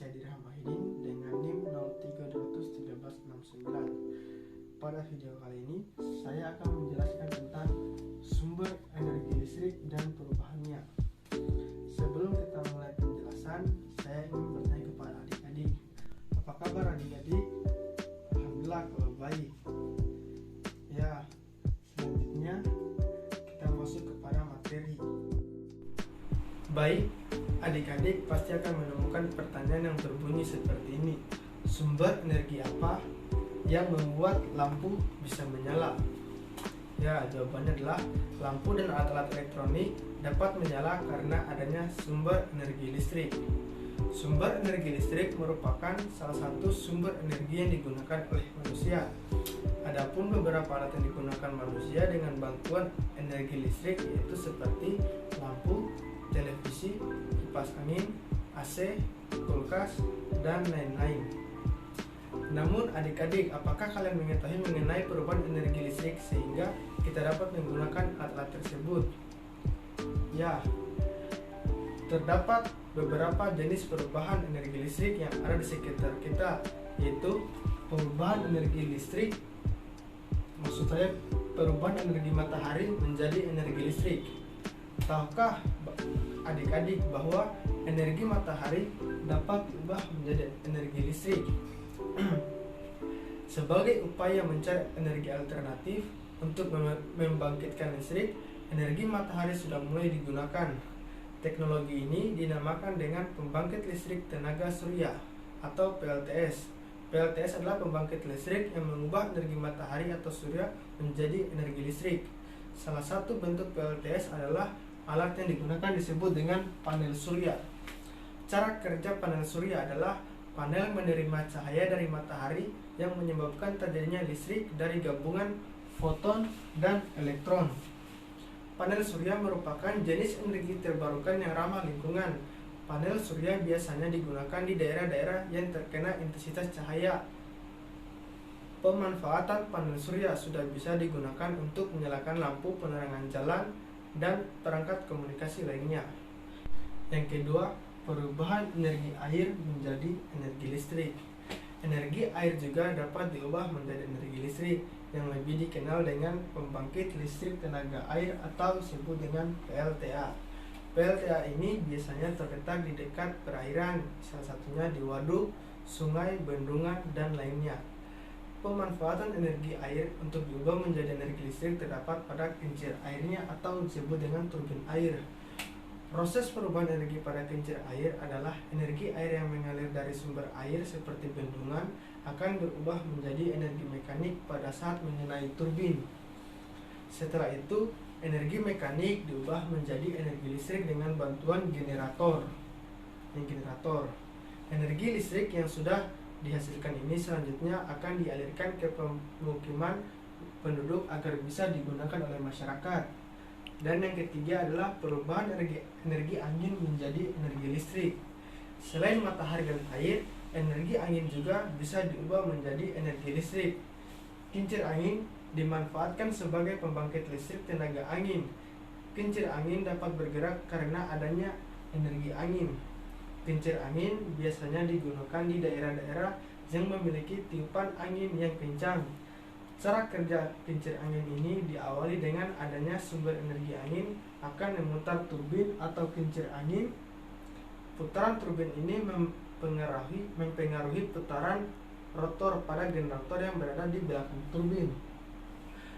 saya Dirham Wahidin dengan NIM 03.1369. Pada video kali ini, saya akan menjelaskan tentang sumber energi listrik dan perubahannya. Sebelum kita mulai penjelasan, saya ingin bertanya kepada adik-adik. Apa kabar adik-adik? Alhamdulillah kalau baik. Ya, selanjutnya kita masuk kepada materi. Baik, adik-adik pasti akan menemukan pertanyaan yang berbunyi seperti ini. Sumber energi apa yang membuat lampu bisa menyala? Ya, jawabannya adalah lampu dan alat-alat elektronik dapat menyala karena adanya sumber energi listrik. Sumber energi listrik merupakan salah satu sumber energi yang digunakan oleh manusia. Adapun beberapa alat yang digunakan manusia dengan bantuan energi listrik yaitu seperti lampu, televisi, kipas angin, AC, kulkas, dan lain-lain. Namun adik-adik, apakah kalian mengetahui mengenai perubahan energi listrik sehingga kita dapat menggunakan alat-alat tersebut? Ya, terdapat beberapa jenis perubahan energi listrik yang ada di sekitar kita, yaitu perubahan energi listrik, maksud saya perubahan energi matahari menjadi energi listrik. Tahukah adik-adik bahwa energi matahari dapat diubah menjadi energi listrik? Sebagai upaya mencari energi alternatif untuk membangkitkan listrik, energi matahari sudah mulai digunakan. Teknologi ini dinamakan dengan pembangkit listrik tenaga surya atau PLTS. PLTS adalah pembangkit listrik yang mengubah energi matahari atau surya menjadi energi listrik. Salah satu bentuk PLTS adalah alat yang digunakan disebut dengan panel surya. Cara kerja panel surya adalah panel menerima cahaya dari matahari yang menyebabkan terjadinya listrik dari gabungan foton dan elektron. Panel surya merupakan jenis energi terbarukan yang ramah lingkungan. Panel surya biasanya digunakan di daerah-daerah yang terkena intensitas cahaya. Pemanfaatan panel surya sudah bisa digunakan untuk menyalakan lampu penerangan jalan dan perangkat komunikasi lainnya. Yang kedua, perubahan energi air menjadi energi listrik. Energi air juga dapat diubah menjadi energi listrik yang lebih dikenal dengan pembangkit listrik tenaga air atau disebut dengan PLTA. PLTA ini biasanya terletak di dekat perairan, salah satunya di waduk, sungai, bendungan, dan lainnya. Pemanfaatan energi air untuk diubah menjadi energi listrik terdapat pada kincir airnya atau disebut dengan turbin air. Proses perubahan energi pada kincir air adalah energi air yang mengalir dari sumber air seperti bendungan akan berubah menjadi energi mekanik pada saat mengenai turbin. Setelah itu, energi mekanik diubah menjadi energi listrik dengan bantuan generator. Energi listrik yang sudah dihasilkan ini selanjutnya akan dialirkan ke pemukiman penduduk agar bisa digunakan oleh masyarakat. Dan yang ketiga adalah perubahan energi angin menjadi energi listrik. Selain matahari dan air, energi angin juga bisa diubah menjadi energi listrik. Kincir angin dimanfaatkan sebagai pembangkit listrik tenaga angin. Kincir angin dapat bergerak karena adanya energi angin. Kincir angin biasanya digunakan di daerah-daerah yang memiliki tiupan angin yang kencang. Cara kerja kincir angin ini diawali dengan adanya sumber energi angin akan memutar turbin atau kincir angin. Putaran turbin ini mempengaruhi putaran rotor pada generator yang berada di belakang turbin.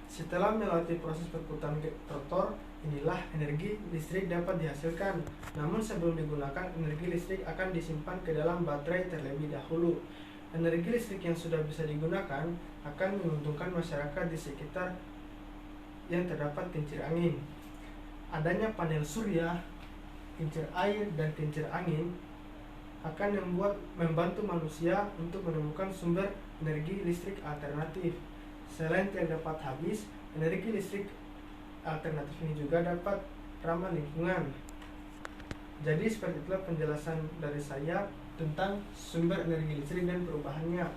Setelah melewati proses perputaran rotor, inilah energi listrik dapat dihasilkan. Namun sebelum digunakan, energi listrik akan disimpan ke dalam baterai terlebih dahulu. Energi listrik yang sudah bisa digunakan akan menguntungkan masyarakat di sekitar yang terdapat kincir angin. Adanya panel surya, kincir air, dan kincir angin akan membantu manusia untuk menemukan sumber energi listrik alternatif. Selain tidak dapat habis, energi listrik alternatif ini juga dapat ramah lingkungan. Jadi seperti itulah penjelasan dari saya tentang sumber energi listrik dan perubahannya.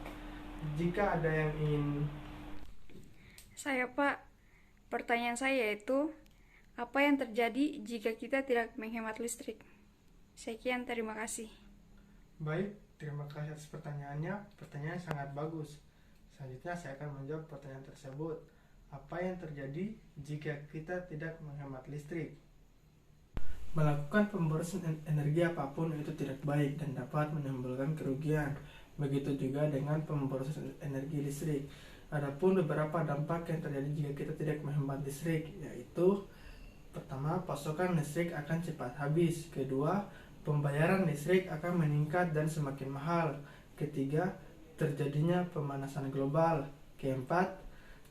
Jika ada yang ingin... Saya Pak, pertanyaan saya yaitu, apa yang terjadi jika kita tidak menghemat listrik? Sekian, terima kasih. Baik, Terima kasih atas pertanyaannya. Pertanyaan sangat bagus. Selanjutnya saya akan menjawab pertanyaan tersebut. Apa yang terjadi jika kita tidak menghemat listrik? Melakukan pemborosan energi apapun itu tidak baik dan dapat menimbulkan kerugian. Begitu juga dengan pemborosan energi listrik. Adapun beberapa dampak yang terjadi jika kita tidak menghemat listrik, yaitu pertama, pasokan listrik akan cepat habis. Kedua, pembayaran listrik akan meningkat dan semakin mahal. Ketiga, terjadinya pemanasan global. Keempat,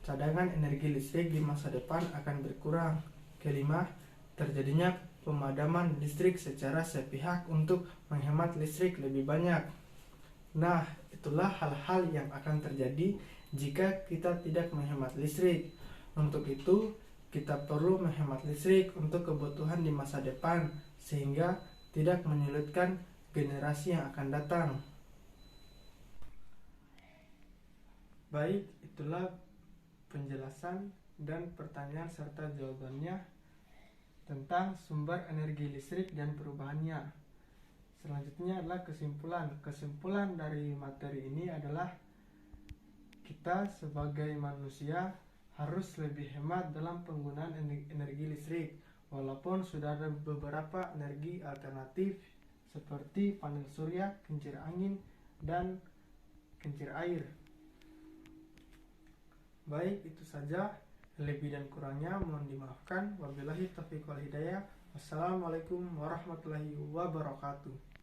cadangan energi listrik di masa depan akan berkurang. Kelima, terjadinya pemadaman listrik secara sepihak untuk menghemat listrik lebih banyak. Nah, itulah hal-hal yang akan terjadi jika kita tidak menghemat listrik. Untuk itu, kita perlu menghemat listrik untuk kebutuhan di masa depan, sehingga tidak menyulitkan generasi yang akan datang. Baik, itulah penjelasan dan pertanyaan serta jawabannya tentang sumber energi listrik dan perubahannya. Selanjutnya adalah kesimpulan. Kesimpulan dari materi ini adalah kita sebagai manusia harus lebih hemat dalam penggunaan energi listrik, walaupun sudah ada beberapa energi alternatif seperti panel surya, kincir angin, dan kincir air. Baik, itu saja. Lebih dan kurangnya mohon dimaafkan. Wabillahi taufiq wal hidayah. Wassalamualaikum warahmatullahi wabarakatuh.